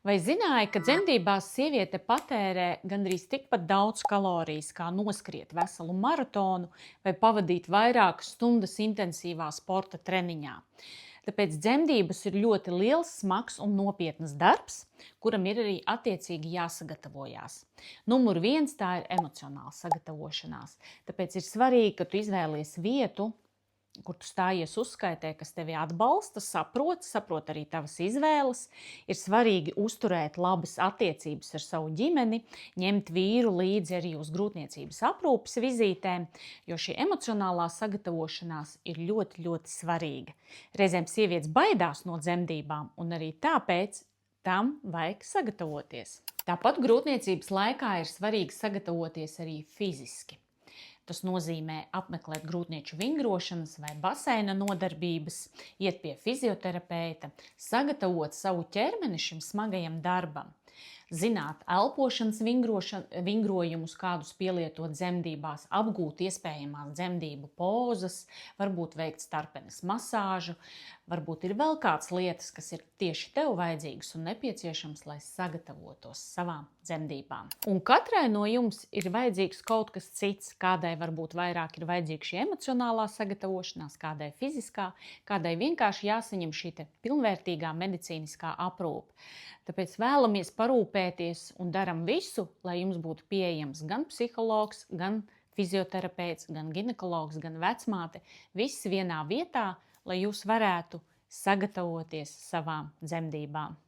Vai zināji, ka dzemdībās sieviete patērē gandrīz tikpat daudz kalorijas, kā noskriet veselu maratonu vai pavadīt vairākas stundas intensīvā sporta treniņā? Tāpēc dzemdības ir ļoti liels, smags un nopietns darbs, kuram ir arī attiecīgi jāsagatavojās. Numur viens tā ir emocionāla sagatavošanās. Tāpēc ir svarīgi, ka tu izvēlies vietu, kur tu stājies uzskaitē, kas tevi atbalsta, saprot arī tavas izvēles. Ir svarīgi uzturēt labas attiecības ar savu ģimeni, ņemt vīru līdzi arī uz grūtniecības aprūpes vizītēm, jo šī emocionālā sagatavošanās ir ļoti, ļoti svarīga. Reizēm sievietes baidās no dzemdībām, un arī tāpēc tam vajag sagatavoties. Tāpat grūtniecības laikā ir svarīgi sagatavoties arī fiziski. Tas nozīmē apmeklēt grūtnieču vingrošanas vai baseina nodarbības, iet pie fizioterapeita, sagatavot savu ķermeni šim smagajam darbam. Zināt elpošanas vingrojumus, kādus pielietot dzemdībās, apgūt iespējamās dzemdību pozas, varbūt veikt starpenes masāžu, varbūt ir vēl kādas lietas, kas ir tieši tev vajadzīgas un nepieciešams, lai sagatavotos savām dzemdībām. Un katrai no jums ir vajadzīgs kaut kas cits, kādai varbūt vairāk ir vajadzīga šī emocionālā sagatavošanās, kādai fiziskā, kādai vienkārši jāsaņem šī pilnvērtīgā medicīniskā aprūpe. Tāpēc vēlamies parūpēties un daram visu, lai jums būtu pieejams gan psihologs, gan fizioterapeits, gan ginekologs, gan vecmāte. Viss vienā vietā, lai jūs varētu sagatavoties savām dzemdībām.